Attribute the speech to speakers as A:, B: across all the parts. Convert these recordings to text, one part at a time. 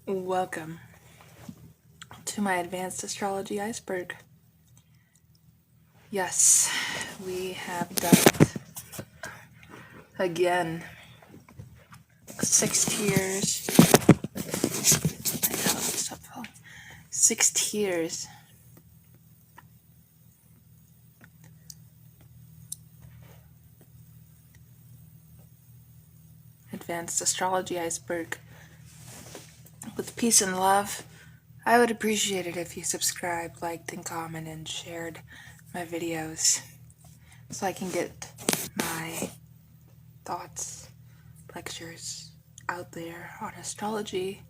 A: Welcome to my advanced astrology iceberg. Yes, we have done it again. 6 tiers. I gotta stop falling. 6 tiers. Advanced astrology iceberg. With peace and love, I would appreciate it if you subscribed, liked, and commented, and shared my videos so I can get my thoughts, lectures out there on astrology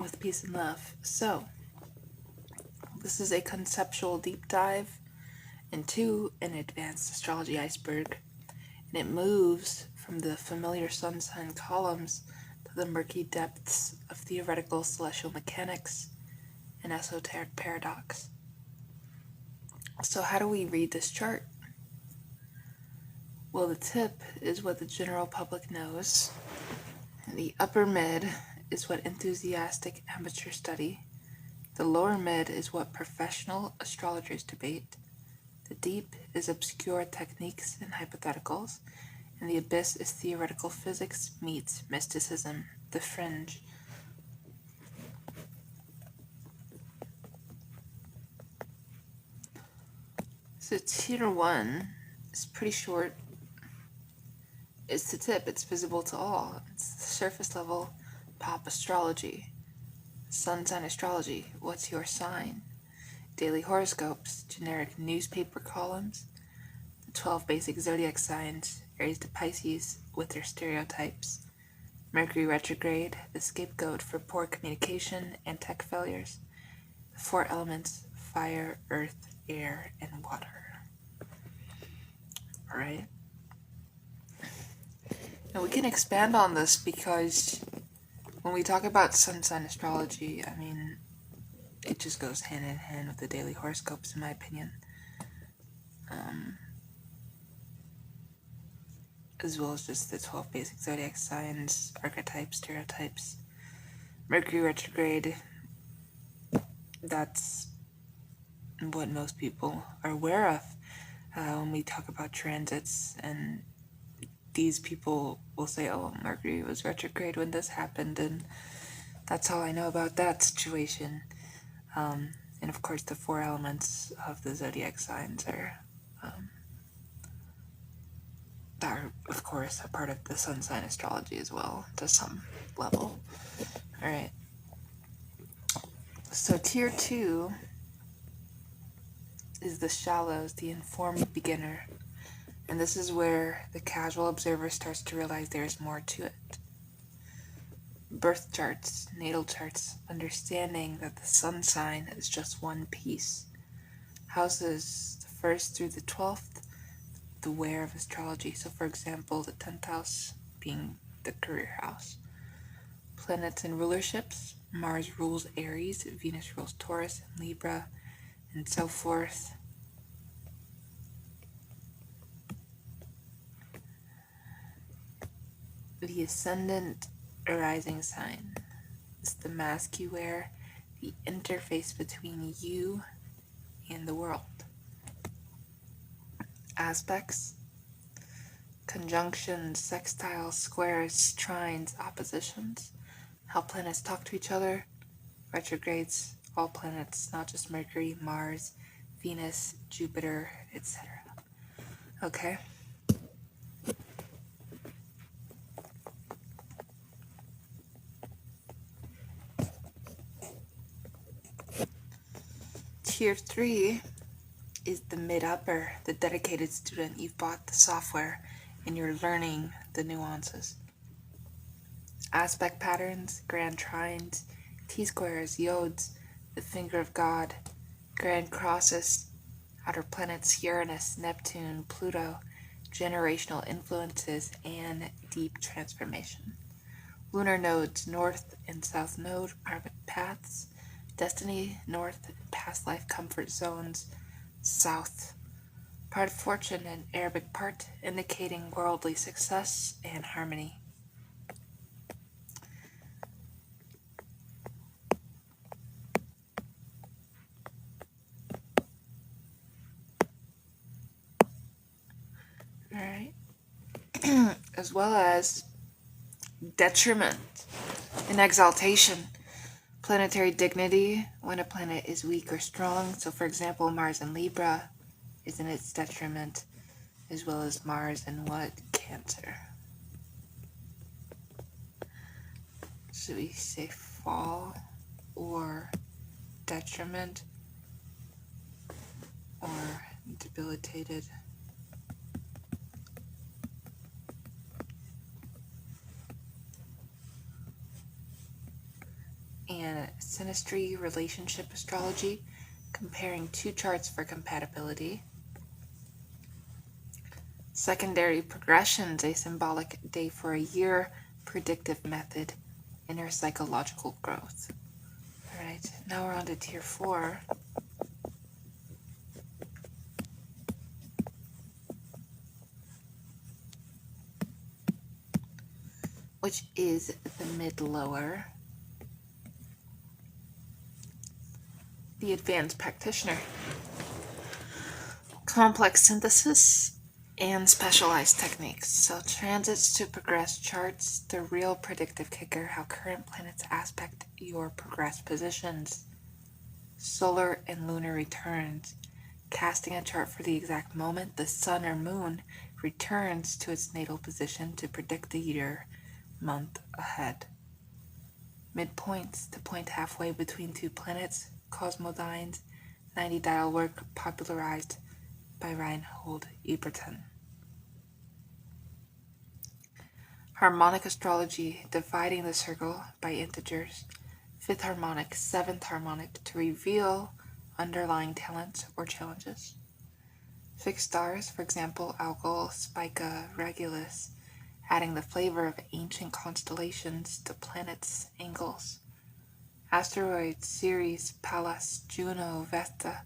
A: with peace and love. So, this is a conceptual deep dive into an advanced astrology iceberg, and it moves from the familiar sun sign columns to the murky depths of theoretical celestial mechanics and esoteric paradox. So how do we read this chart? Well, the tip is what the general public knows. The upper mid is what enthusiastic amateurs study. The lower mid is what professional astrologers debate. The deep is obscure techniques and hypotheticals, and the abyss is theoretical physics meets mysticism, the fringe. So tier 1 is pretty short. It's the tip, it's visible to all. It's the surface level pop astrology. Sun sign astrology, what's your sign? Daily horoscopes, generic newspaper columns, the 12 basic zodiac signs, Aries to Pisces with their stereotypes, Mercury retrograde, the scapegoat for poor communication and tech failures, the 4 elements, fire, earth, air, and water. Alright? Now we can expand on this because when we talk about sun sign astrology, I mean, it just goes hand in hand with the daily horoscopes, in my opinion. As well as just the 12 basic zodiac signs, archetypes, stereotypes. Mercury retrograde, that's what most people are aware of when we talk about transits, and these people will say, oh, Mercury was retrograde when this happened, and that's all I know about that situation. And of course, the 4 elements of the zodiac signs are, of course, a part of the sun sign astrology as well, to some level. Alright. So tier 2 is the shallows, the informed beginner. And this is where the casual observer starts to realize there's more to it. Birth charts, natal charts, understanding that the sun sign is just one piece. Houses, the 1st through the 12th, the where of astrology. So for example, the 10th house being the career house. Planets and rulerships, Mars rules Aries, Venus rules Taurus and Libra, and so forth. The ascendant rising sign is the mask you wear, the interface between you and the world. Aspects, conjunctions, sextiles, squares, trines, oppositions, how planets talk to each other, retrogrades, all planets, not just Mercury, Mars, Venus, Jupiter, etc. Okay? Tier 3 is the mid-upper, the dedicated student. You've bought the software and you're learning the nuances. Aspect patterns, grand trines, T-squares, yods, the finger of God, grand crosses, outer planets, Uranus, Neptune, Pluto, generational influences, and deep transformation. Lunar nodes, north and south node, private paths, destiny, north, and past life comfort zones, south. Part of fortune and Arabic part, indicating worldly success and harmony. as well as detriment and exaltation. Planetary dignity, when a planet is weak or strong. So for example, Mars in Libra is in its detriment, as well as Mars in what? Cancer. Should we say fall or detriment or debilitated? And synastry, relationship astrology, comparing two charts for compatibility. Secondary progressions, a symbolic day for a year, predictive method, inner psychological growth. All right, now we're on to tier 4. Which is the mid-lower, the advanced practitioner, complex synthesis, and specialized techniques. So transits to progress charts, the real predictive kicker, how current planets aspect your progressed positions, solar and lunar returns, casting a chart for the exact moment the sun or moon returns to its natal position to predict the year, month ahead. Midpoints, the point halfway between two planets, cosmodynes, 90 dial work popularized by Reinhold Eberton. Harmonic astrology, dividing the circle by integers, 5th harmonic, 7th harmonic, to reveal underlying talents or challenges. Fixed stars, for example, Algol, Spica, Regulus, adding the flavor of ancient constellations to planets' angles. Asteroids, Ceres, Pallas, Juno, Vesta,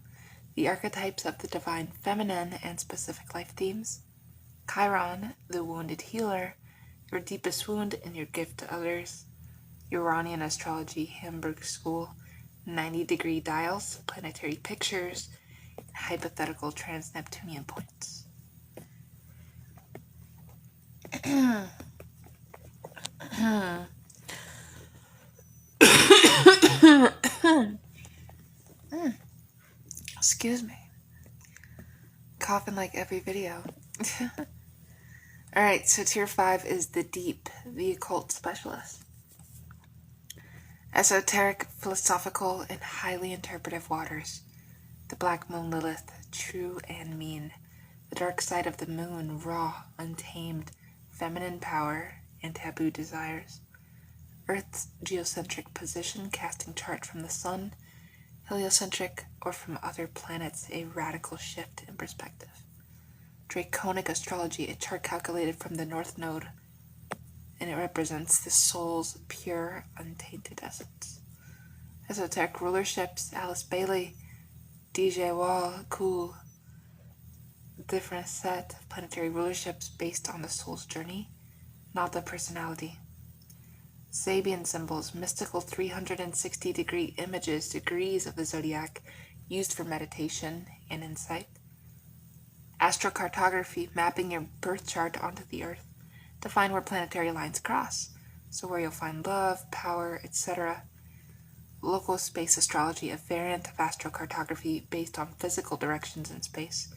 A: the archetypes of the divine feminine and specific life themes. Chiron, the wounded healer, your deepest wound and your gift to others. Uranian astrology, Hamburg School, 90-degree dials, planetary pictures, hypothetical trans-Neptunian points. Excuse me. Coughing like every video. Alright, so tier 5 is the deep, the occult specialist. Esoteric, philosophical, and highly interpretive waters. The black moon Lilith, true and mean. The dark side of the moon, raw, untamed, feminine power, and taboo desires. Earth's geocentric position, casting chart from the sun. Heliocentric, or from other planets, a radical shift in perspective. Draconic astrology, a chart calculated from the North Node, and it represents the soul's pure, untainted essence. Esoteric rulerships, Alice Bailey, DJ Wall, cool. Different set of planetary rulerships based on the soul's journey, not the personality. Sabian symbols, mystical 360-degree images, degrees of the zodiac, used for meditation and insight. Astrocartography, mapping your birth chart onto the Earth to find where planetary lines cross, so where you'll find love, power, etc. Local space astrology, a variant of astrocartography based on physical directions in space,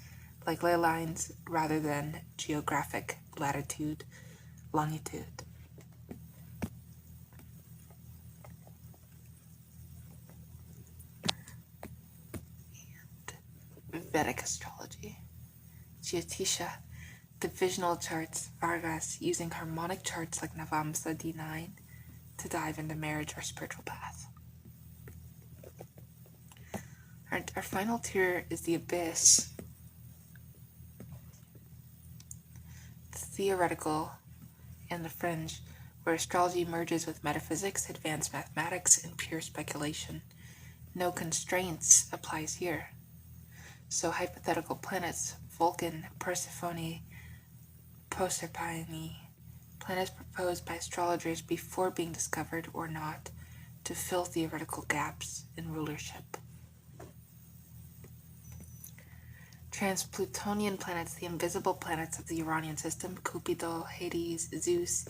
A: like ley lines rather than geographic latitude, longitude. And Vedic astrology. Jyotisha, divisional charts, Vargas, using harmonic charts like Navamsa D9 to dive into marriage or spiritual path. Our final tier is the abyss, the theoretical, and the fringe, where astrology merges with metaphysics, advanced mathematics, and pure speculation. No constraints applies here. So hypothetical planets, Vulcan, Persephone, Proserpine, planets proposed by astrologers before being discovered or not to fill theoretical gaps in rulership. Transplutonian planets, the invisible planets of the Uranian system, Cupido, Hades, Zeus,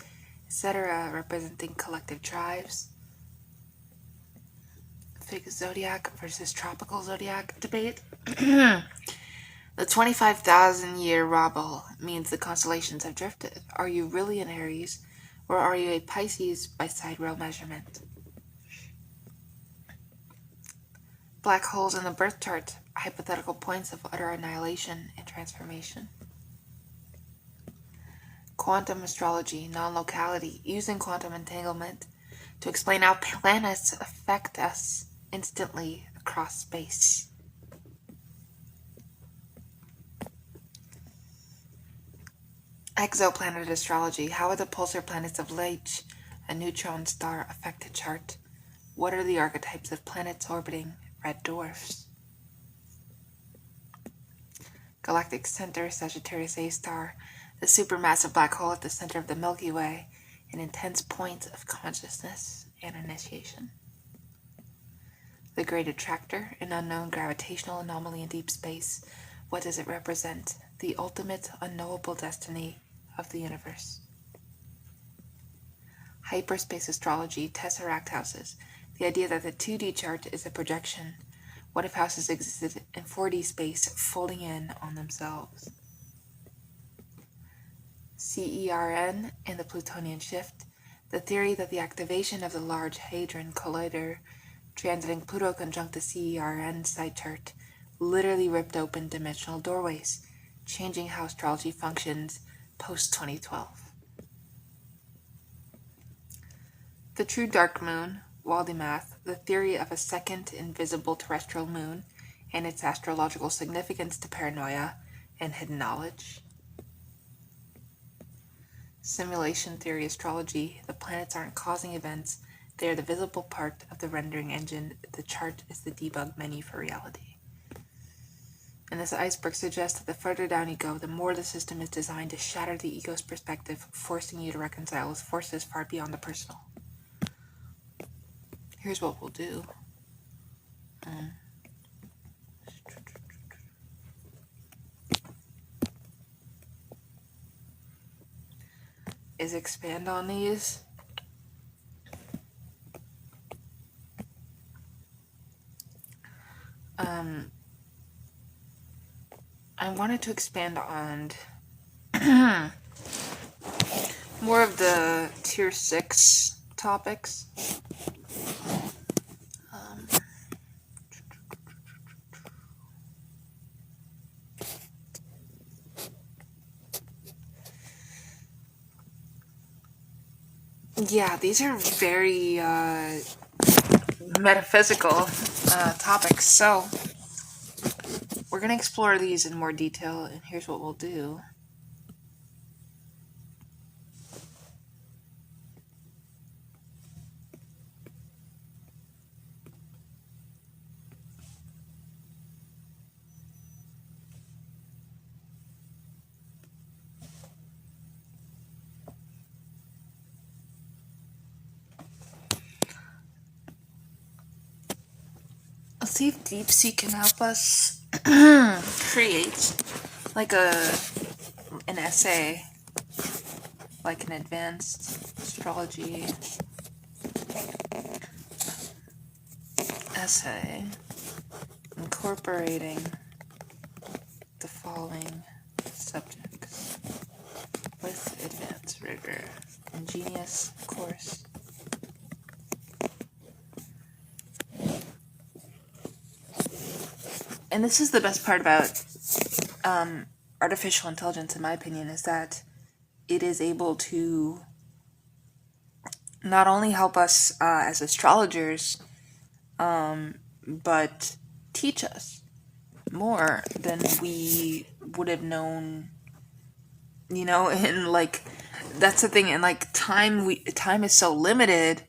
A: etc., representing collective tribes. Fixed zodiac versus tropical zodiac debate. The 25,000-year wobble means the constellations have drifted. Are you really an Aries, or are you a Pisces by sidereal measurement? Black holes in the birth chart, hypothetical points of utter annihilation and transformation. Quantum astrology, non-locality, using quantum entanglement to explain how planets affect us instantly across space. Exoplanet astrology, how are the pulsar planets of Leach, a neutron star, affect the chart? What are the archetypes of planets orbiting red dwarfs? Galactic center, Sagittarius A star, the supermassive black hole at the center of the Milky Way, an intense point of consciousness and initiation. The Great Attractor, an unknown gravitational anomaly in deep space. What does it represent? The ultimate unknowable destiny of the universe. Hyperspace astrology, tesseract houses, the idea that the 2D chart is a projection. What if houses existed in 4D space, folding in on themselves? CERN and the Plutonian shift, the theory that the activation of the Large Hadron Collider transiting Pluto conjunct the CERN side chart literally ripped open dimensional doorways, changing how astrology functions post-2012. The true dark moon, Waldymath, the theory of a second invisible terrestrial moon and its astrological significance to paranoia and hidden knowledge. Simulation theory astrology, the planets aren't causing events, they are the visible part of the rendering engine. The chart is the debug menu for reality. And this iceberg suggests that the further down you go, the more the system is designed to shatter the ego's perspective, forcing you to reconcile with forces far beyond the personal. Here's what we'll do. Is expand on these. I wanted to expand on more of the tier 6 topics. Yeah, these are very metaphysical topics, so we're going to explore these in more detail, and here's what we'll do. Let's see if DeepSeek can help us create like an essay, like an advanced astrology essay incorporating the following subjects with advanced rigor. Ingenious, of course. And this is the best part about artificial intelligence, in my opinion, is that it is able to not only help us as astrologers, but teach us more than we would have known, and like, that's the thing, and like time is so limited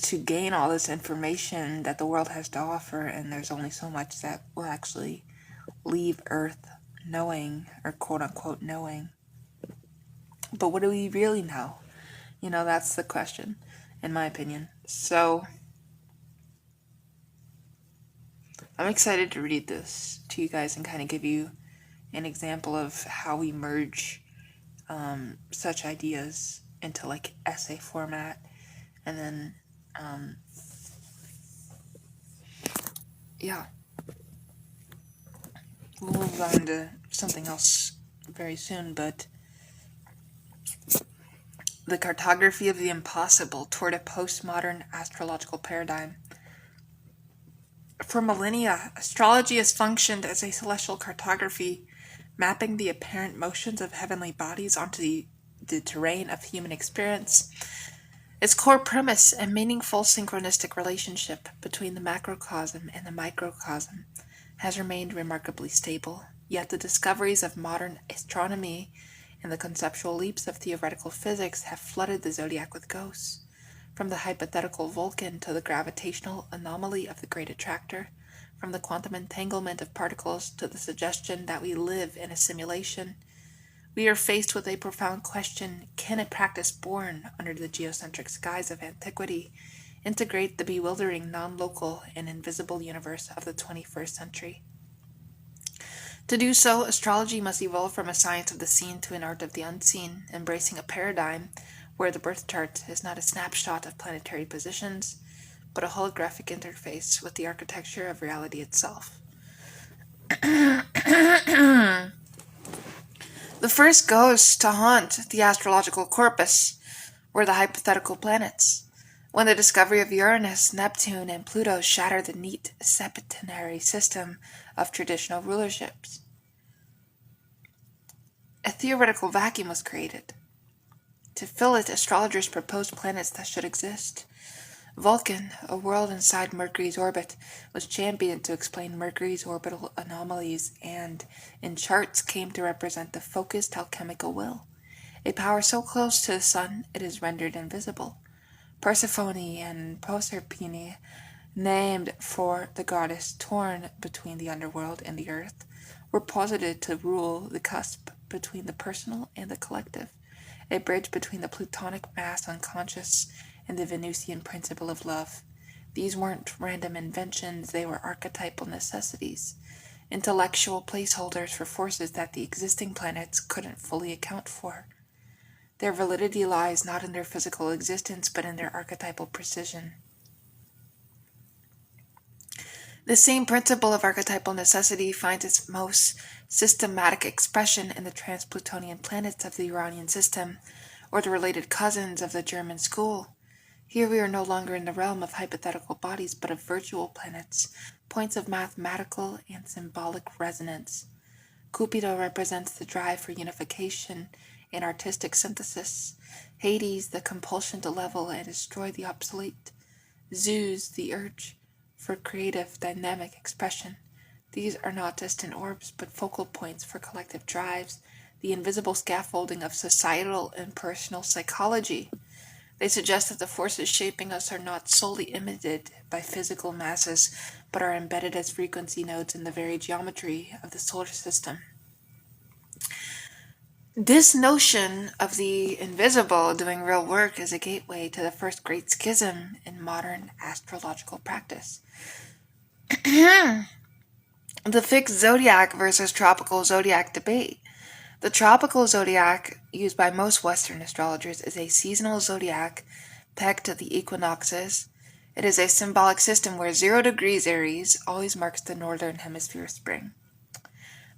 A: to gain all this information that the world has to offer, and there's only so much that will actually leave Earth knowing, or quote unquote knowing. But what do we really know? That's the question, in my opinion. So I'm excited to read this to you guys and kind of give you an example of how we merge such ideas into like essay format, and then yeah, we'll move on to something else very soon. But the cartography of the impossible toward a postmodern astrological paradigm. For millennia, astrology has functioned as a celestial cartography, mapping the apparent motions of heavenly bodies onto the terrain of human experience. Its core premise, a meaningful synchronistic relationship between the macrocosm and the microcosm, has remained remarkably stable. Yet the discoveries of modern astronomy and the conceptual leaps of theoretical physics have flooded the zodiac with ghosts. From the hypothetical Vulcan to the gravitational anomaly of the Great Attractor, from the quantum entanglement of particles to the suggestion that we live in a simulation, we are faced with a profound question: can a practice born under the geocentric skies of antiquity integrate the bewildering non-local and invisible universe of the 21st century? To do so, astrology must evolve from a science of the seen to an art of the unseen, embracing a paradigm where the birth chart is not a snapshot of planetary positions, but a holographic interface with the architecture of reality itself. The first ghosts to haunt the astrological corpus were the hypothetical planets. When the discovery of Uranus, Neptune, and Pluto shattered the neat septenary system of traditional rulerships, a theoretical vacuum was created. To fill it, astrologers proposed planets that should exist. Vulcan, a world inside Mercury's orbit, was championed to explain Mercury's orbital anomalies and, in charts, came to represent the focused alchemical will, a power so close to the sun it is rendered invisible. Persephone and Proserpine, named for the goddess torn between the underworld and the earth, were posited to rule the cusp between the personal and the collective, a bridge between the Plutonic mass unconscious and the Venusian principle of love. These weren't random inventions, they were archetypal necessities, intellectual placeholders for forces that the existing planets couldn't fully account for. Their validity lies not in their physical existence, but in their archetypal precision. The same principle of archetypal necessity finds its most systematic expression in the trans-Plutonian planets of the Uranian system, or the related cousins of the German school. Here we are no longer in the realm of hypothetical bodies, but of virtual planets, points of mathematical and symbolic resonance. Cupido represents the drive for unification and artistic synthesis. Hades, the compulsion to level and destroy the obsolete. Zeus, the urge for creative, dynamic expression. These are not distant orbs, but focal points for collective drives, the invisible scaffolding of societal and personal psychology. They suggest that the forces shaping us are not solely emitted by physical masses, but are embedded as frequency nodes in the very geometry of the solar system. This notion of the invisible doing real work is a gateway to the first great schism in modern astrological practice. The fixed zodiac versus tropical zodiac debate. The tropical zodiac, used by most Western astrologers, is a seasonal zodiac pegged to the equinoxes. It is a symbolic system where 0 degrees Aries always marks the northern hemisphere spring.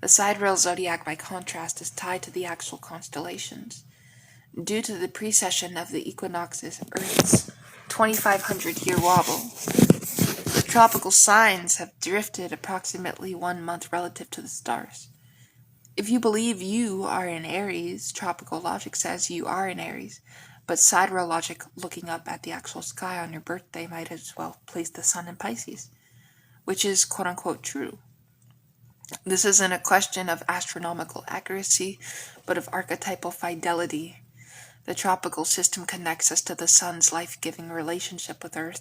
A: The sidereal zodiac, by contrast, is tied to the actual constellations. Due to the precession of the equinoxes, Earth's 2,500-year wobble, the tropical signs have drifted approximately 1 month relative to the stars. If you believe you are in Aries, tropical logic says you are in Aries, but sidereal logic, looking up at the actual sky on your birthday, might as well place the sun in Pisces, which is quote-unquote true. This isn't a question of astronomical accuracy, but of archetypal fidelity. The tropical system connects us to the sun's life-giving relationship with Earth.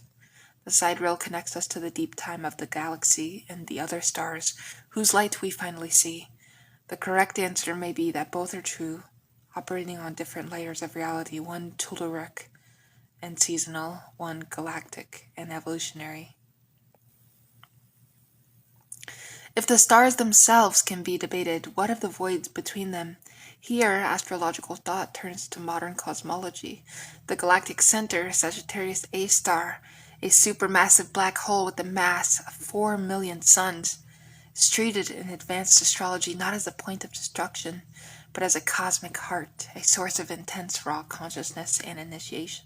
A: The sidereal connects us to the deep time of the galaxy and the other stars, whose light we finally see. The correct answer may be that both are true, operating on different layers of reality, one telluric and seasonal, one galactic and evolutionary. If the stars themselves can be debated, what of the voids between them? Here, astrological thought turns to modern cosmology. The galactic center, Sagittarius A star, a supermassive black hole with a mass of 4 million suns, is treated in advanced astrology not as a point of destruction, but as a cosmic heart, a source of intense raw consciousness and initiation.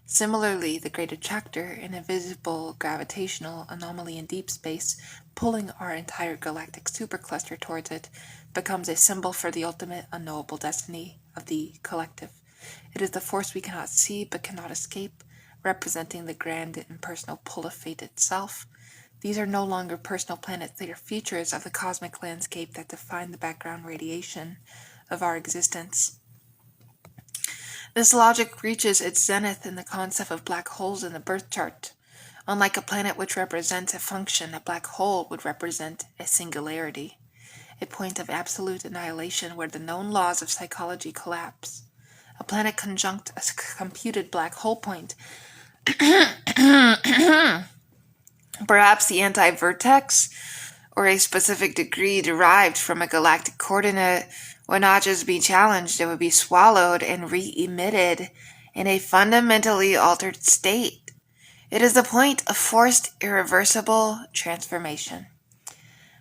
A: Similarly, the Great Attractor, an invisible gravitational anomaly in deep space, pulling our entire galactic supercluster towards it, becomes a symbol for the ultimate unknowable destiny of the collective. It is the force we cannot see but cannot escape, representing the grand impersonal pull of fate itself. These are no longer personal planets, they are features of the cosmic landscape that define the background radiation of our existence. This logic reaches its zenith in the concept of black holes in the birth chart. Unlike a planet which represents a function, a black hole would represent a singularity, a point of absolute annihilation where the known laws of psychology collapse. A planet conjunct a computed black hole point, perhaps the anti-vertex, or a specific degree derived from a galactic coordinate, would not just be challenged, it would be swallowed and re-emitted in a fundamentally altered state. It is the point of forced, irreversible transformation.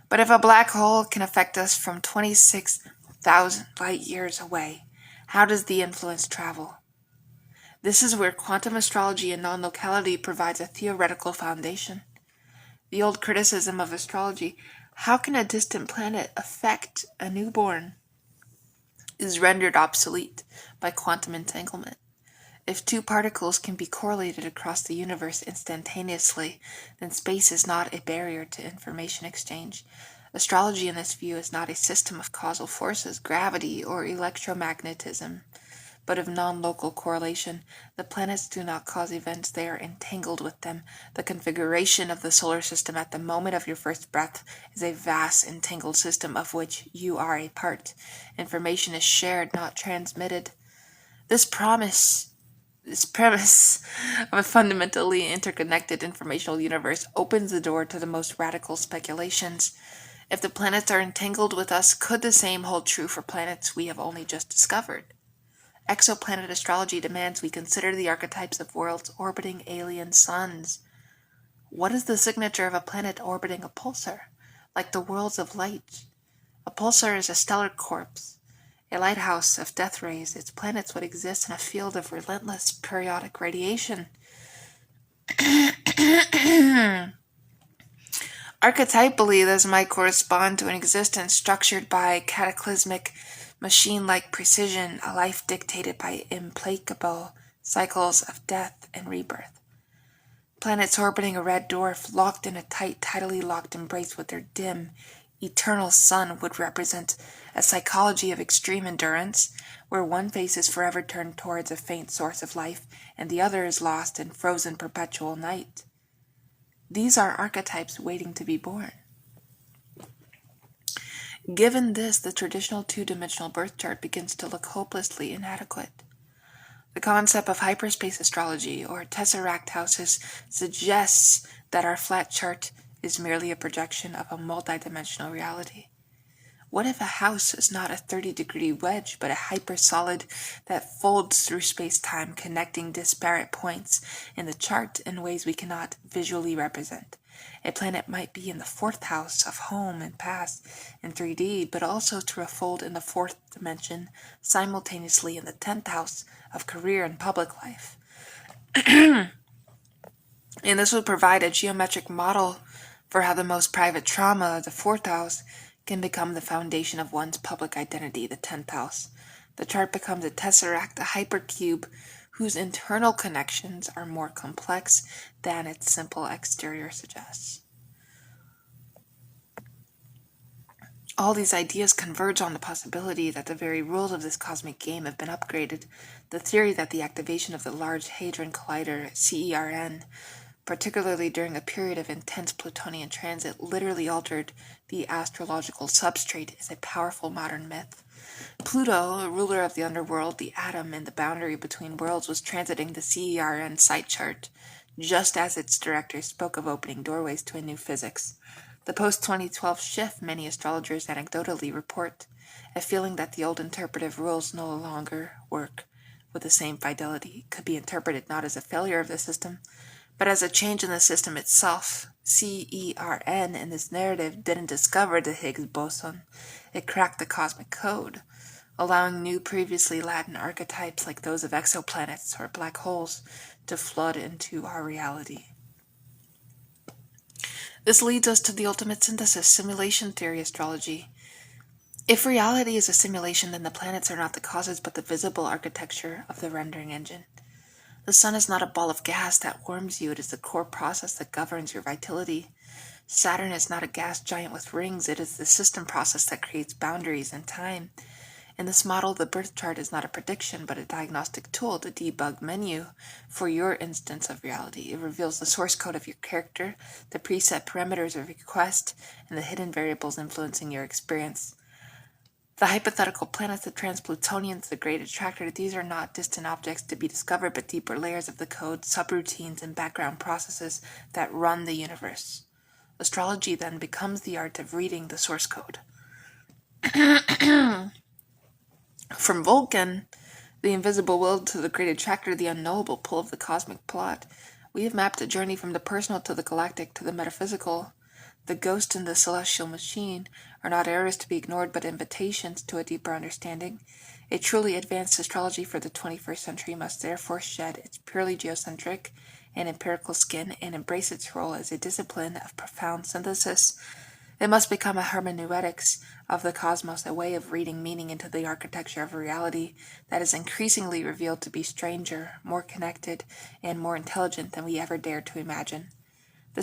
A: But if a black hole can affect us from 26,000 light years away, how does the influence travel? This is where quantum astrology and non-locality provides a theoretical foundation. The old criticism of astrology, how can a distant planet affect a newborn, is rendered obsolete by quantum entanglement. If two particles can be correlated across the universe instantaneously, then space is not a barrier to information exchange. Astrology in this view is not a system of causal forces, gravity, or electromagnetism, but of non-local correlation. The planets do not cause events, they are entangled with them. The configuration of the solar system at the moment of your first breath is a vast entangled system of which you are a part. Information is shared, not transmitted. This premise of a fundamentally interconnected informational universe opens the door to the most radical speculations. If the planets are entangled with us, could the same hold true for planets we have only just discovered? Exoplanet astrology demands we consider the archetypes of worlds orbiting alien suns. What is the signature of a planet orbiting a pulsar? Like the worlds of light, a pulsar is a stellar corpse, a lighthouse of death rays. Its planets would exist in a field of relentless periodic radiation. Archetypally, this might correspond to an existence structured by cataclysmic machine-like precision, a life dictated by implacable cycles of death and rebirth. Planets orbiting a red dwarf, locked in a tight, tidally locked embrace with their dim, eternal sun, would represent a psychology of extreme endurance, where one face is forever turned towards a faint source of life, and the other is lost in frozen perpetual night. These are archetypes waiting to be born. Given this, the traditional two-dimensional birth chart begins to look hopelessly inadequate. The concept of hyperspace astrology, or tesseract houses, suggests that our flat chart is merely a projection of a multidimensional reality. What if a house is not a 30-degree wedge, but a hypersolid that folds through space-time, connecting disparate points in the chart in ways we cannot visually represent? A planet might be in the fourth house of home and past in 3D, but also to refold in the fourth dimension, simultaneously in the 10th house of career and public life. And this would provide a geometric model for how the most private trauma, the fourth house, can become the foundation of one's public identity, the 10th house. The chart becomes a tesseract, a hypercube, whose internal connections are more complex than its simple exterior suggests. All these ideas converge on the possibility that the very rules of this cosmic game have been upgraded. The theory that the activation of the Large Hadron Collider, CERN, particularly during a period of intense Plutonian transit, literally altered the astrological substrate, is a powerful modern myth. Pluto, a ruler of the underworld, the atom, and the boundary between worlds, was transiting the CERN site chart, just as its director spoke of opening doorways to a new physics. The post-2012 shift, many astrologers anecdotally report a feeling that the old interpretive rules no longer work with the same fidelity. It could be interpreted not as a failure of the system, but as a change in the system itself. CERN in this narrative didn't discover the Higgs boson. It cracked the cosmic code, allowing new previously Latin archetypes like those of exoplanets or black holes to flood into our reality. This leads us to the ultimate synthesis, simulation theory astrology. If reality is a simulation, then the planets are not the causes but the visible architecture of the rendering engine. The sun is not a ball of gas that warms you, it is the core process that governs your vitality. Saturn is not a gas giant with rings, it is the system process that creates boundaries and time. In this model, the birth chart is not a prediction, but a diagnostic tool, the debug menu for your instance of reality. It reveals the source code of your character, the preset parameters of your quest, and the hidden variables influencing your experience. The hypothetical planets, the trans-Plutonians, the great attractor, these are not distant objects to be discovered, but deeper layers of the code, subroutines, and background processes that run the universe. Astrology then becomes the art of reading the source code. From Vulcan, the invisible will, to the great attractor, the unknowable pull of the cosmic plot, we have mapped a journey from the personal to the galactic to the metaphysical. The ghost and the celestial machine are not errors to be ignored, but invitations to a deeper understanding. A truly advanced astrology for the 21st century must therefore shed its purely geocentric and empirical skin and embrace its role as a discipline of profound synthesis. It must become a hermeneutics of the cosmos, a way of reading meaning into the architecture of reality that is increasingly revealed to be stranger, more connected, and more intelligent than we ever dared to imagine. The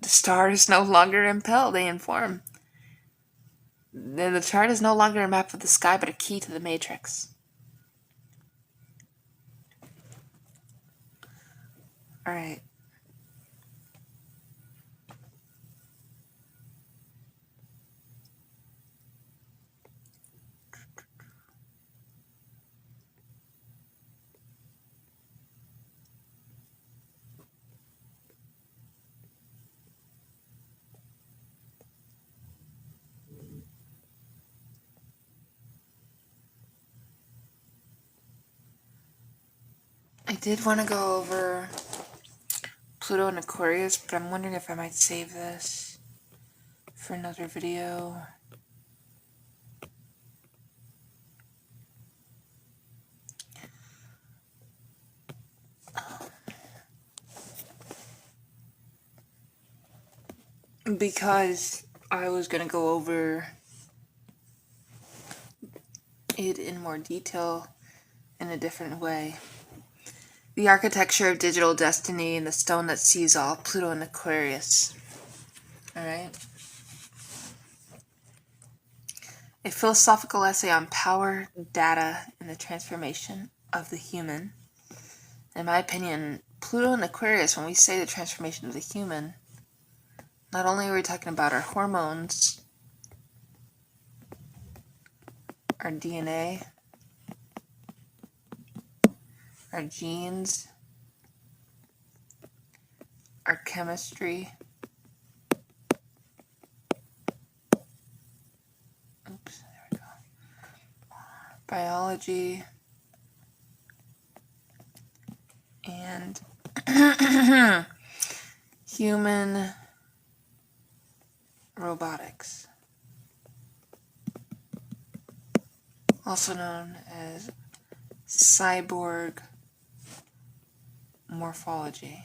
A: stars no longer impel, they inform. The chart is no longer a map of the sky, but a key to the matrix. Alright. I did want to go over Pluto and Aquarius, but I'm wondering if I might save this for another video. Because I was going to go over it in more detail in a different way. The architecture of digital destiny and the stone that sees all, Pluto and Aquarius. Alright? A philosophical essay on power, data, and the transformation of the human. In my opinion, Pluto and Aquarius, when we say the transformation of the human, not only are we talking about our hormones, our DNA, our genes, our chemistry, there we go, biology, and human robotics, also known as cyborg morphology.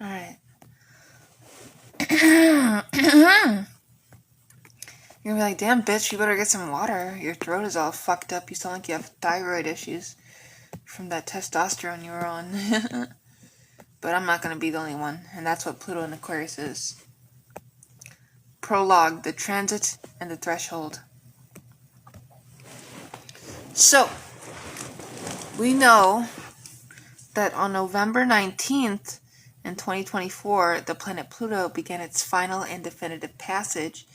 A: Alright. You're gonna be like, damn bitch, you better get some water. Your throat is all fucked up. You sound like you have thyroid issues from that testosterone you were on. But I'm not gonna be the only one, and that's what Pluto and Aquarius is. Prologue, the transit and the threshold. So, we know that on November 19th in 2024, the planet Pluto began its final and definitive passage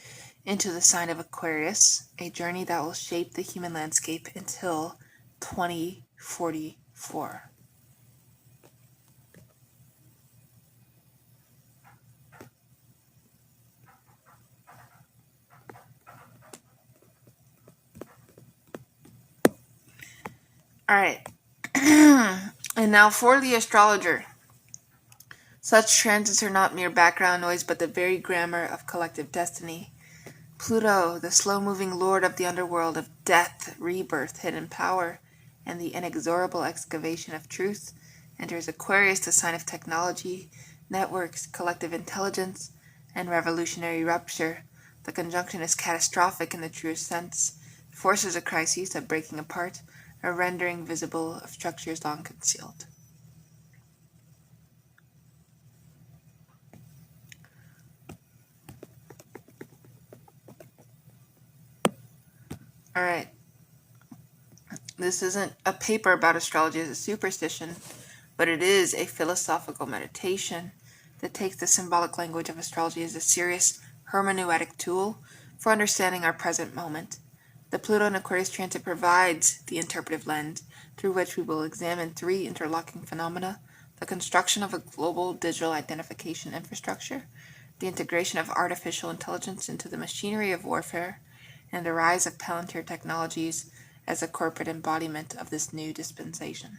A: into the sign of Aquarius, a journey that will shape the human landscape until 20 44. Alright. And now for the astrologer. Such transits are not mere background noise, but the very grammar of collective destiny. Pluto, the slow-moving lord of the underworld of death, rebirth, hidden power, and the inexorable excavation of truth, enters Aquarius, the sign of technology, networks, collective intelligence, and revolutionary rupture. The conjunction is catastrophic in the truest sense. It forces a crisis, a breaking apart, a rendering visible of structures long concealed. Alright, this isn't a paper about astrology as a superstition, but it is a philosophical meditation that takes the symbolic language of astrology as a serious hermeneutic tool for understanding our present moment. The Pluto and Aquarius transit provides the interpretive lens through which we will examine three interlocking phenomena: the construction of a global digital identification infrastructure, the integration of artificial intelligence into the machinery of warfare, and the rise of Palantir Technologies as a corporate embodiment of this new dispensation.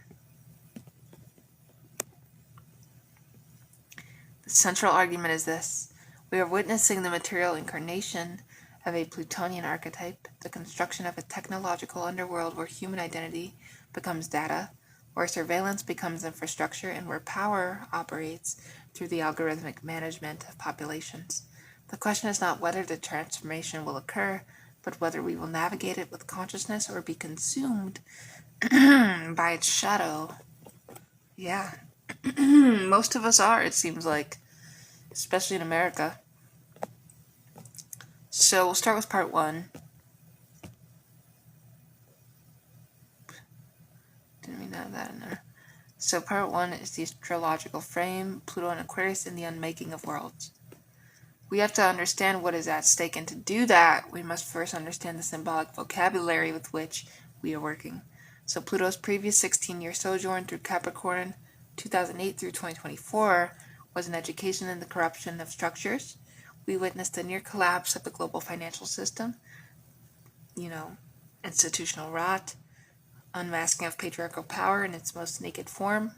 A: The central argument is this: we are witnessing the material incarnation of a Plutonian archetype, the construction of a technological underworld where human identity becomes data, where surveillance becomes infrastructure, and where power operates through the algorithmic management of populations. The question is not whether the transformation will occur, but whether we will navigate it with consciousness or be consumed by its shadow. Yeah. Most of us are, it seems like, especially in America. So we'll start with part one. Didn't mean to have that in there. So part one is the astrological frame, Pluto and Aquarius in the unmaking of worlds. We have to understand what is at stake, and to do that, we must first understand the symbolic vocabulary with which we are working. So Pluto's previous 16-year sojourn through Capricorn, 2008 through 2024, was an education in the corruption of structures. We witnessed the near collapse of the global financial system, institutional rot, unmasking of patriarchal power in its most naked form.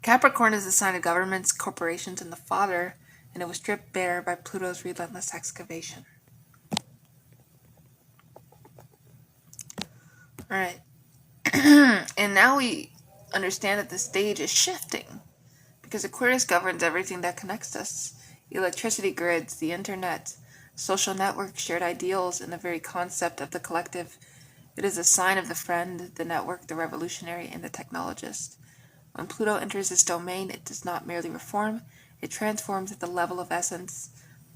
A: Capricorn is the sign of governments, corporations, and the father, and it was stripped bare by Pluto's relentless excavation. Alright. And now we understand that the stage is shifting, because Aquarius governs everything that connects us: electricity grids, the internet, social networks, shared ideals, and the very concept of the collective. It is a sign of the friend, the network, the revolutionary, and the technologist. When Pluto enters this domain, it does not merely reform, it transforms at the level of essence.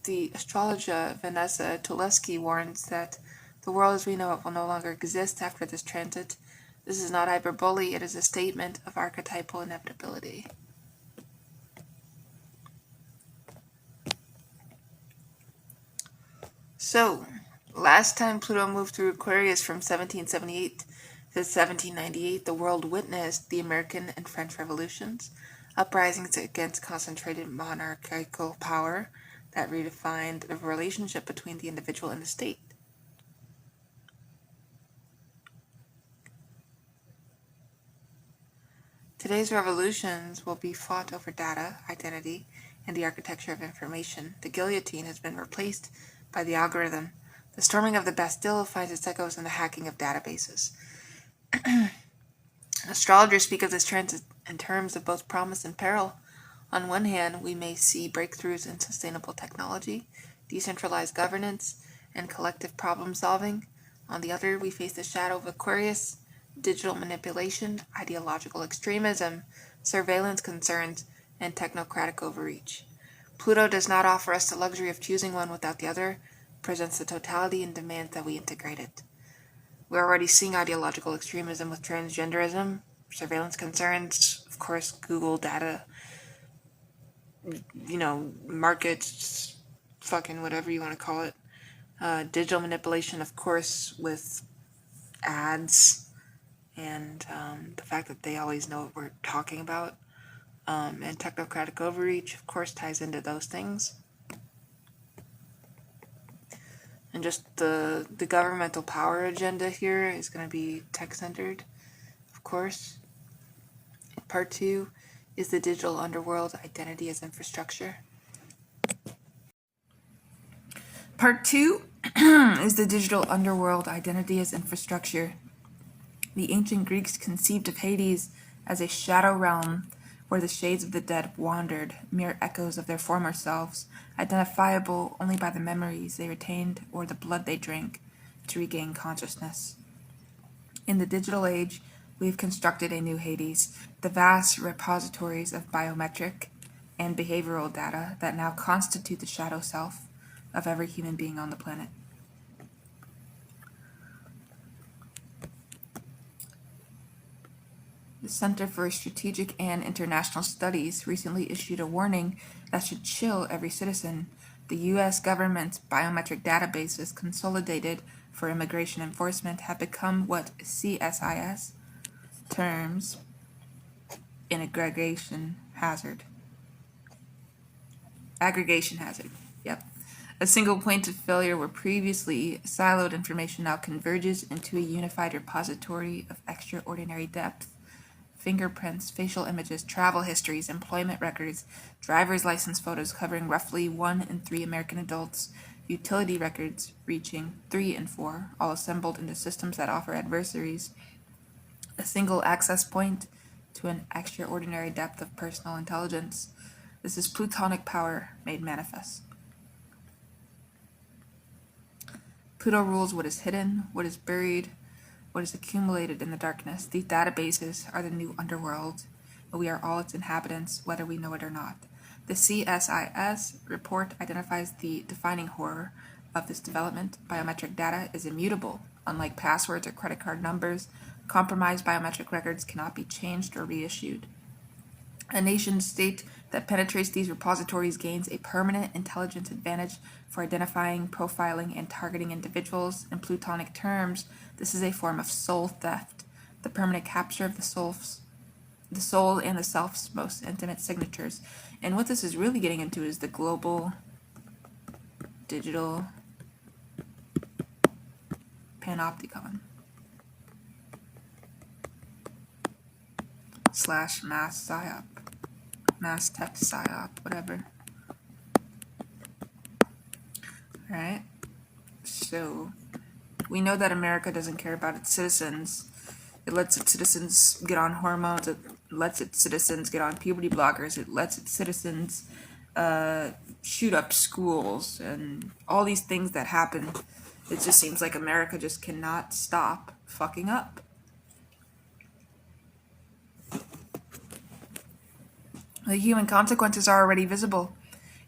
A: The astrologer Vanessa Tuleski warns that the world as we know it will no longer exist after this transit. This is not hyperbole, it is a statement of archetypal inevitability. So, last time Pluto moved through Aquarius from 1778 to 1798, the world witnessed the American and French revolutions, uprisings against concentrated monarchical power that redefined the relationship between the individual and the state. Today's revolutions will be fought over data, identity, and the architecture of information. The guillotine has been replaced by the algorithm. The storming of the Bastille finds its echoes in the hacking of databases. Astrologers speak of this trend in terms of both promise and peril. On one hand, we may see breakthroughs in sustainable technology, decentralized governance, and collective problem solving. On the other, we face the shadow of Aquarius, digital manipulation, ideological extremism, surveillance concerns, and technocratic overreach. Pluto does not offer us the luxury of choosing one without the other, presents the totality and demands that we integrate it. We're already seeing ideological extremism with transgenderism, surveillance concerns, of course, Google data, markets, fucking whatever you want to call it. Digital manipulation, of course, with ads, and the fact that they always know what we're talking about, and technocratic overreach, of course, ties into those things. And just the governmental power agenda here is going to be tech-centered, of course. Part 2 is the digital underworld, identity as infrastructure. Part 2 is the digital underworld, identity as infrastructure. The ancient Greeks conceived of Hades as a shadow realm where the shades of the dead wandered, mere echoes of their former selves, identifiable only by the memories they retained or the blood they drank to regain consciousness. In the digital age, we've constructed a new Hades, the vast repositories of biometric and behavioral data that now constitute the shadow self of every human being on the planet. The Center for Strategic and International Studies recently issued a warning that should chill every citizen. The U.S. government's biometric databases consolidated for immigration enforcement have become what CSIS terms an aggregation hazard. Yep. A single point of failure where previously siloed information now converges into a unified repository of extraordinary depth. Fingerprints, facial images, travel histories, employment records, driver's license photos covering roughly 1 in 3 American adults, utility records reaching 3 in 4, all assembled into systems that offer adversaries a single access point to an extraordinary depth of personal intelligence. This is plutonic power made manifest. Pluto rules what is hidden, what is buried, what is accumulated in the darkness. These databases are the new underworld, and we are all its inhabitants, whether we know it or not. The CSIS report identifies the defining horror of this development. Biometric data is immutable. Unlike passwords or credit card numbers, compromised biometric records cannot be changed or reissued. A nation state that penetrates these repositories gains a permanent intelligence advantage for identifying, profiling, and targeting individuals. In plutonic terms, this is a form of soul theft, the permanent capture of the soul and the self's most intimate signatures. And what this is really getting into is the global digital panopticon / mass psyop, mass tech psyop, whatever. Alright, so we know that America doesn't care about its citizens. It lets its citizens get on hormones. It lets its citizens get on puberty blockers. It lets its citizens shoot up schools and all these things that happen. It just seems like America just cannot stop fucking up. The human consequences are already visible.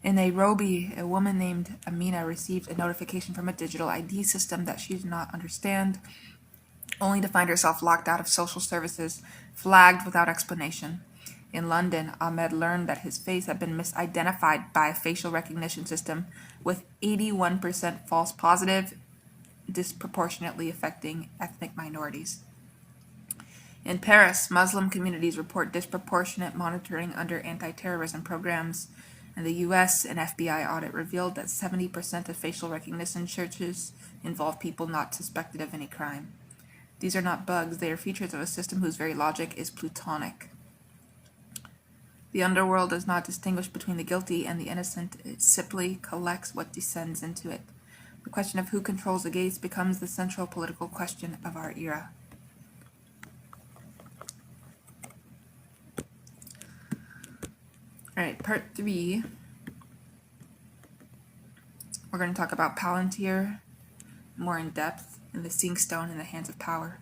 A: In Nairobi, a woman named Amina received a notification from a digital ID system that she did not understand, only to find herself locked out of social services, flagged without explanation. In London, Ahmed learned that his face had been misidentified by a facial recognition system, with 81% false positive, disproportionately affecting ethnic minorities. In Paris, Muslim communities report disproportionate monitoring under anti-terrorism programs. In the U.S., an FBI audit revealed that 70% of facial recognition searches involve people not suspected of any crime. These are not bugs, they are features of a system whose very logic is plutonic. The underworld does not distinguish between the guilty and the innocent, it simply collects what descends into it. The question of who controls the gates becomes the central political question of our era. Alright, part 3. We're going to talk about Palantir more in depth in the Seeing Stone in the Hands of Power.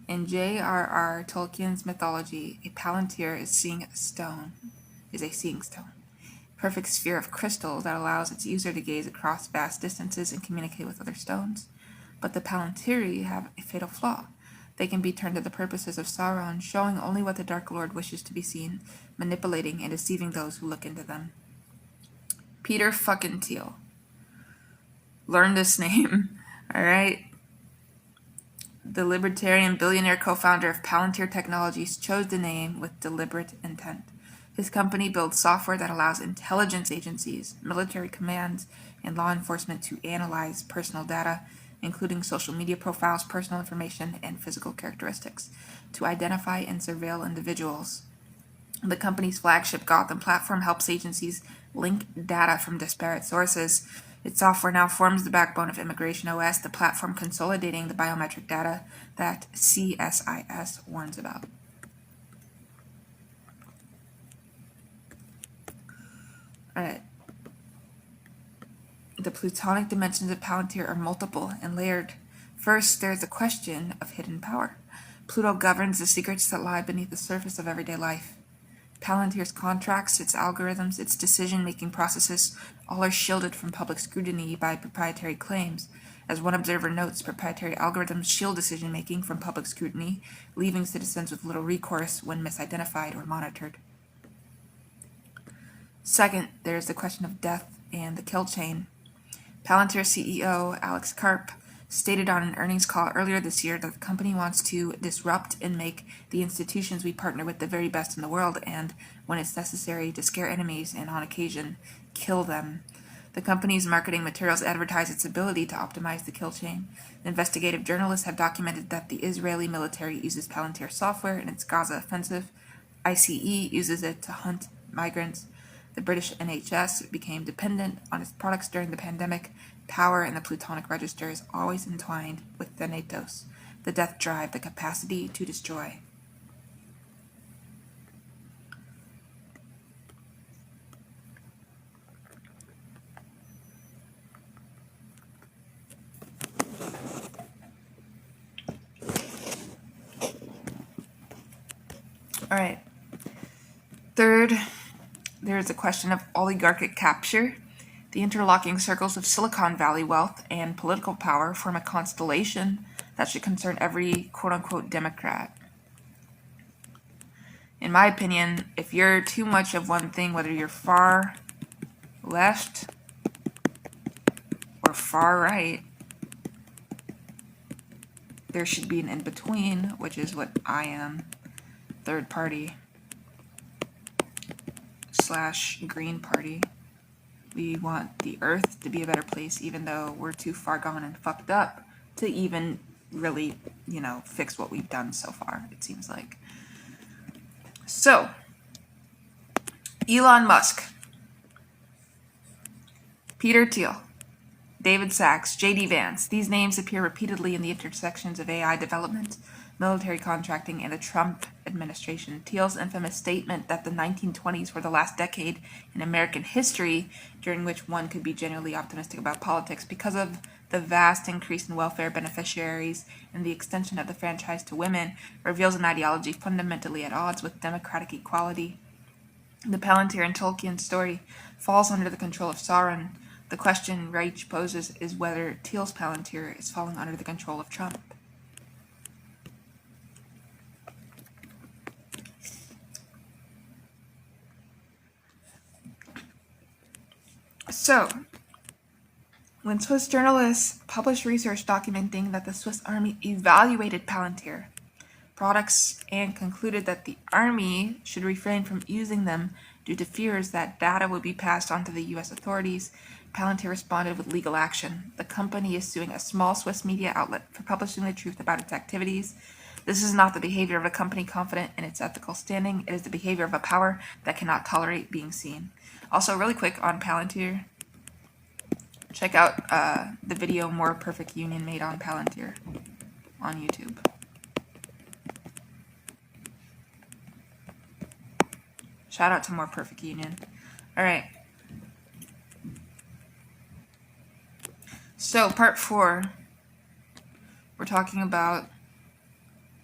A: In J.R.R. Tolkien's mythology, a Palantir is a seeing stone. A perfect sphere of crystal that allows its user to gaze across vast distances and communicate with other stones. But the Palantiri have a fatal flaw. They can be turned to the purposes of Sauron, showing only what the Dark Lord wishes to be seen, manipulating and deceiving those who look into them. Peter fucking Thiel. Learn this name, alright? the libertarian billionaire co-founder of Palantir Technologies, chose the name with deliberate intent. His company builds software that allows intelligence agencies, military commands, and law enforcement to analyze personal data, including social media profiles, personal information, and physical characteristics, to identify and surveil individuals. The company's flagship Gotham platform helps agencies link data from disparate sources. Its software now forms the backbone of Immigration OS, the platform consolidating the biometric data that CSIS warns about. Alright. The plutonic dimensions of Palantir are multiple and layered. First, there is the question of hidden power. Pluto governs the secrets that lie beneath the surface of everyday life. Palantir's contracts, its algorithms, its decision-making processes, all are shielded from public scrutiny by proprietary claims. As one observer notes, proprietary algorithms shield decision-making from public scrutiny, leaving citizens with little recourse when misidentified or monitored. Second, there is the question of death and the kill chain. Palantir CEO Alex Karp stated on an earnings call earlier this year that the company wants to disrupt and make the institutions we partner with the very best in the world, and, when it's necessary, to scare enemies and, on occasion, kill them. The company's marketing materials advertise its ability to optimize the kill chain. Investigative journalists have documented that the Israeli military uses Palantir software in its Gaza offensive. ICE uses it to hunt migrants. The British NHS became dependent on its products during the pandemic. Power in the plutonic register is always entwined with Thanatos, the death drive, the capacity to destroy. All right. Third, there is a question of oligarchic capture. The interlocking circles of Silicon Valley wealth and political power form a constellation that should concern every quote-unquote Democrat. In my opinion, if you're too much of one thing, whether you're far left or far right, there should be an in-between, which is what I am, third party / Green Party. We want the earth to be a better place, even though we're too far gone and fucked up to even really, fix what we've done so far, it seems like. So, Elon Musk, Peter Thiel, David Sachs, J.D. Vance. These names appear repeatedly in the intersections of AI development, military contracting, and the Trump administration. Thiel's infamous statement that the 1920s were the last decade in American history during which one could be genuinely optimistic about politics because of the vast increase in welfare beneficiaries and the extension of the franchise to women reveals an ideology fundamentally at odds with democratic equality. The Palantir and Tolkien story falls under the control of Sauron. The question Reich poses is whether Thiel's Palantir is falling under the control of Trump. So, when Swiss journalists published research documenting that the Swiss army evaluated Palantir products and concluded that the army should refrain from using them due to fears that data would be passed on to the U.S. authorities, Palantir responded with legal action. The company is suing a small Swiss media outlet for publishing the truth about its activities. This is not the behavior of a company confident in its ethical standing. It is the behavior of a power that cannot tolerate being seen. Also, really quick on Palantir, check out the video More Perfect Union made on Palantir on YouTube. Shout out to More Perfect Union. All right. So, part 4, we're talking about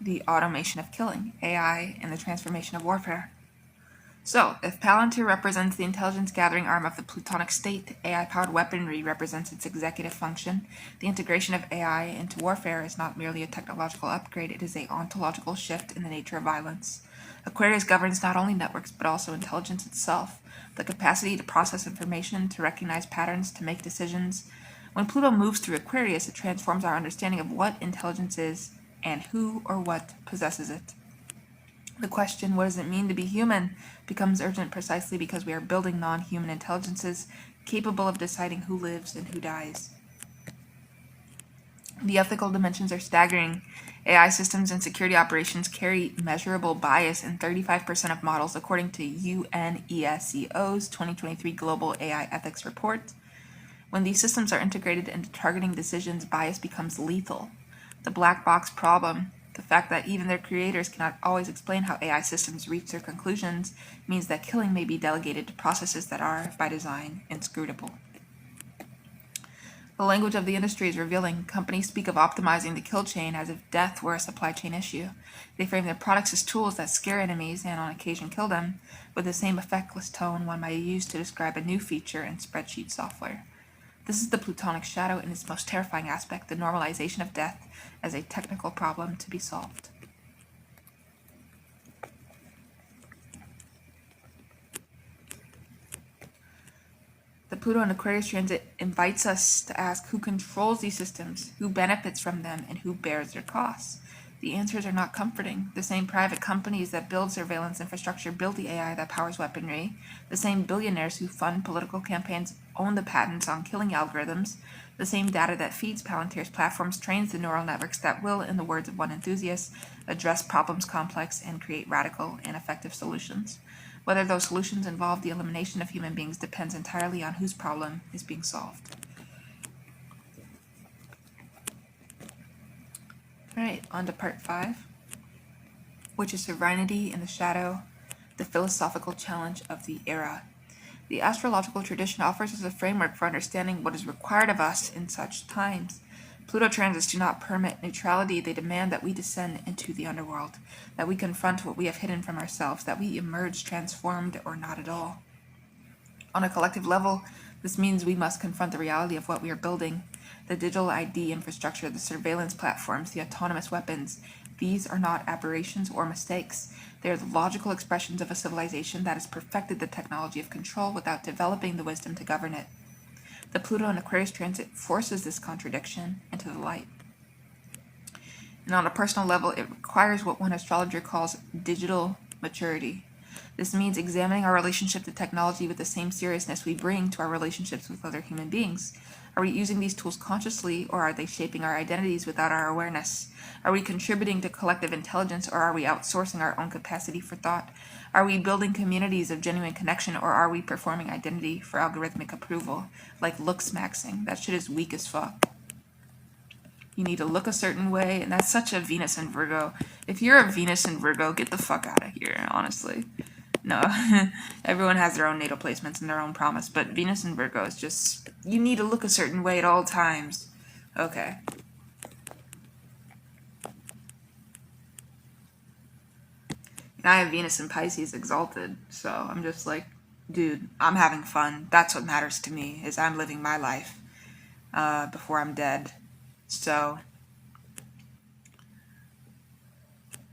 A: the automation of killing, AI, and the transformation of warfare. So, if Palantir represents the intelligence gathering arm of the plutonic state, AI-powered weaponry represents its executive function. The integration of AI into warfare is not merely a technological upgrade, it is an ontological shift in the nature of violence. Aquarius governs not only networks, but also intelligence itself, the capacity to process information, to recognize patterns, to make decisions. When Pluto moves through Aquarius, it transforms our understanding of what intelligence is and who or what possesses it. The question, what does it mean to be human, becomes urgent precisely because we are building non-human intelligences capable of deciding who lives and who dies. The ethical dimensions are staggering. AI systems and security operations carry measurable bias in 35% of models, according to UNESCO's 2023 Global AI Ethics Report. When these systems are integrated into targeting decisions, bias becomes lethal. The black box problem, the fact that even their creators cannot always explain how AI systems reach their conclusions, means that killing may be delegated to processes that are, by design, inscrutable. The language of the industry is revealing. Companies speak of optimizing the kill chain as if death were a supply chain issue. They frame their products as tools that scare enemies and on occasion kill them, with the same effectless tone one might use to describe a new feature in spreadsheet software. This is the Plutonic shadow in its most terrifying aspect, the normalization of death as a technical problem to be solved. The Pluto and Aquarius transit invites us to ask who controls these systems, who benefits from them, and who bears their costs. The answers are not comforting. The same private companies that build surveillance infrastructure build the AI that powers weaponry. The same billionaires who fund political campaigns own the patents on killing algorithms. The same data that feeds Palantir's platforms trains the neural networks that will, in the words of one enthusiast, address problems complex and create radical and effective solutions. Whether those solutions involve the elimination of human beings depends entirely on whose problem is being solved. Alright, on to part 5, which is Sovereignty in the Shadow, the philosophical challenge of the era. The astrological tradition offers us a framework for understanding what is required of us in such times. Pluto transits do not permit neutrality. They demand that we descend into the underworld, that we confront what we have hidden from ourselves, that we emerge transformed or not at all. On a collective level, this means we must confront the reality of what we are building. The digital ID infrastructure, the surveillance platforms, the autonomous weapons. These are not aberrations or mistakes. They are the logical expressions of a civilization that has perfected the technology of control without developing the wisdom to govern it. The Pluto and Aquarius transit forces this contradiction into the light. And on a personal level, it requires what one astrologer calls digital maturity. This means examining our relationship to technology with the same seriousness we bring to our relationships with other human beings. Are we using these tools consciously, or are they shaping our identities without our awareness? Are we contributing to collective intelligence, or are we outsourcing our own capacity for thought? Are we building communities of genuine connection, or are we performing identity for algorithmic approval, like looks maxing? That shit is weak as fuck. You need to look a certain way, and that's such a Venus and Virgo. If you're a Venus and Virgo, get the fuck out of here, honestly. No, everyone has their own natal placements and their own promise, but Venus and Virgo is just, you need to look a certain way at all times. Okay. And I have Venus and Pisces exalted, so I'm just like, dude, I'm having fun. That's what matters to me, is I'm living my life before I'm dead. So,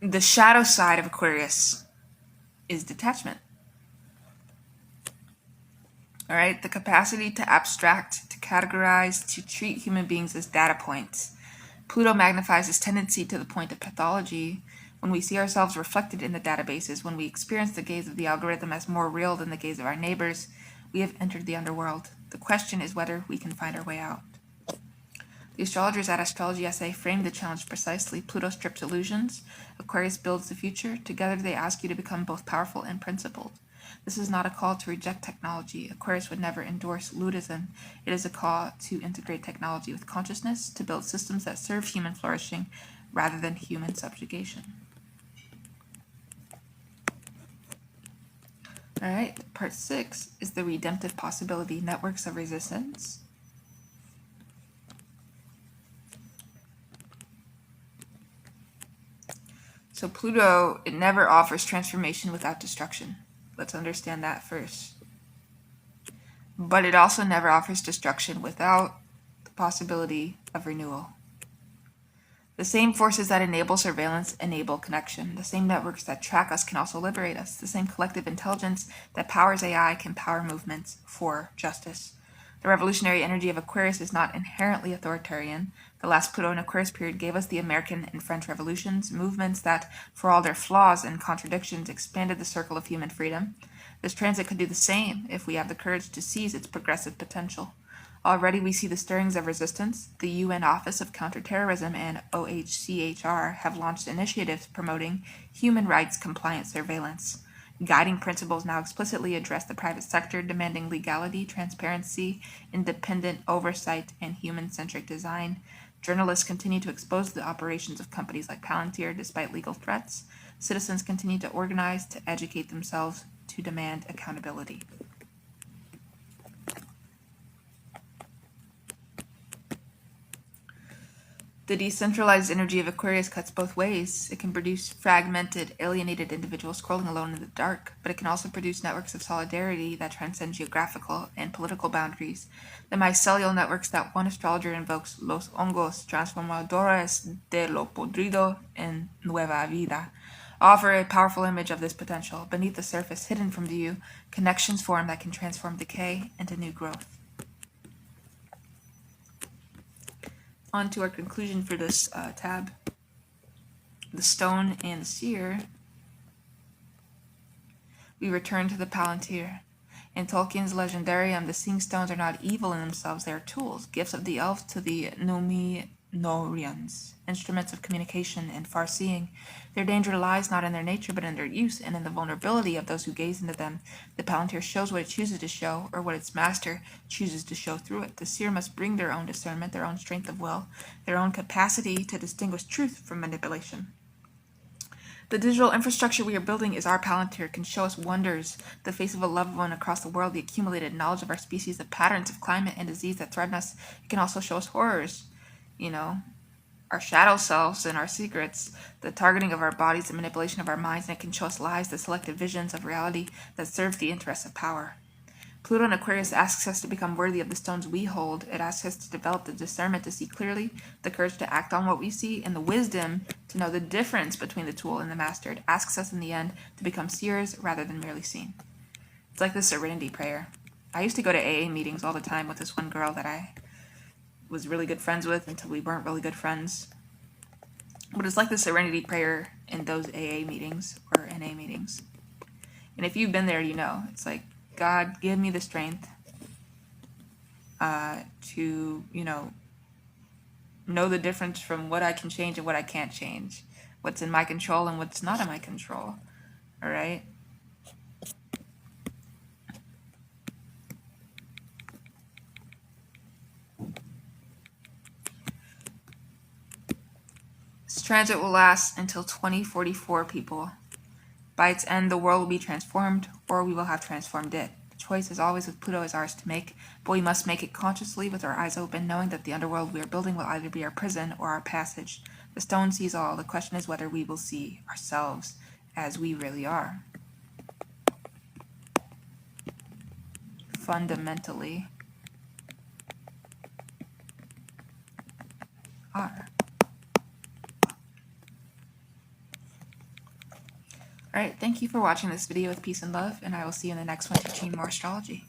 A: the shadow side of Aquarius is detachment. All right, the capacity to abstract, to categorize, to treat human beings as data points. Pluto magnifies this tendency to the point of pathology. When we see ourselves reflected in the databases, when we experience the gaze of the algorithm as more real than the gaze of our neighbors, we have entered the underworld. The question is whether we can find our way out. The astrologers at Astrology essay frame the challenge precisely. Pluto strips illusions. Aquarius builds the future. Together they ask you to become both powerful and principled. This is not a call to reject technology. Aquarius would never endorse ludism. It is a call to integrate technology with consciousness, to build systems that serve human flourishing rather than human subjugation. All right, part 6 is the redemptive possibility, networks of resistance. So Pluto, it never offers transformation without destruction. Let's understand that first. But it also never offers destruction without the possibility of renewal. The same forces that enable surveillance enable connection. The same networks that track us can also liberate us. The same collective intelligence that powers AI can power movements for justice. The revolutionary energy of Aquarius is not inherently authoritarian. The last Pluto and Aquarius period gave us the American and French revolutions, movements that, for all their flaws and contradictions, expanded the circle of human freedom. This transit could do the same if we have the courage to seize its progressive potential. Already we see the stirrings of resistance. The UN Office of Counterterrorism and OHCHR have launched initiatives promoting human rights compliant surveillance. Guiding principles now explicitly address the private sector, demanding legality, transparency, independent oversight, and human-centric design. Journalists continue to expose the operations of companies like Palantir despite legal threats. Citizens continue to organize, to educate themselves, to demand accountability. The decentralized energy of Aquarius cuts both ways. It can produce fragmented, alienated individuals scrolling alone in the dark, but it can also produce networks of solidarity that transcend geographical and political boundaries. The mycelial networks that one astrologer invokes, los hongos transformadores de lo podrido en nueva vida, offer a powerful image of this potential. Beneath the surface, hidden from view, connections form that can transform decay into new growth. On to our conclusion for this tab. The stone and the seer. We return to the Palantir. In Tolkien's Legendarium, the seeing stones are not evil in themselves, they are tools, gifts of the elf to the Númenóreans, instruments of communication and far-seeing. Their danger lies not in their nature, but in their use and in the vulnerability of those who gaze into them. The Palantir shows what it chooses to show, or what its master chooses to show through it. The seer must bring their own discernment, their own strength of will, their own capacity to distinguish truth from manipulation. The digital infrastructure we are building is our Palantir. It can show us wonders, the face of a loved one across the world, the accumulated knowledge of our species, the patterns of climate and disease that threaten us. It can also show us horrors, our shadow selves and our secrets, the targeting of our bodies, the manipulation of our minds, and it can show us lies, the selective visions of reality that serve the interests of power. Pluto in Aquarius asks us to become worthy of the stones we hold. It asks us to develop the discernment to see clearly, the courage to act on what we see, and the wisdom to know the difference between the tool and the master. It asks us in the end to become seers rather than merely seen. It's like the serenity prayer. I used to go to AA meetings all the time with this one girl that I was really good friends with until we weren't really good friends. But it's like the serenity prayer in those AA meetings or NA meetings. And if you've been there, you know. It's like, God, give me the strength to, know the difference from what I can change and what I can't change, what's in my control and what's not in my control, all right? This transit will last until 2044, people. By its end, the world will be transformed, or we will have transformed it. The choice, as always with Pluto, is ours to make, but we must make it consciously with our eyes open, knowing that the underworld we are building will either be our prison or our passage. The stone sees all. The question is whether we will see ourselves as we really are. Fundamentally are. Alright, thank you for watching this video with peace and love, and I will see you in the next one teaching more astrology.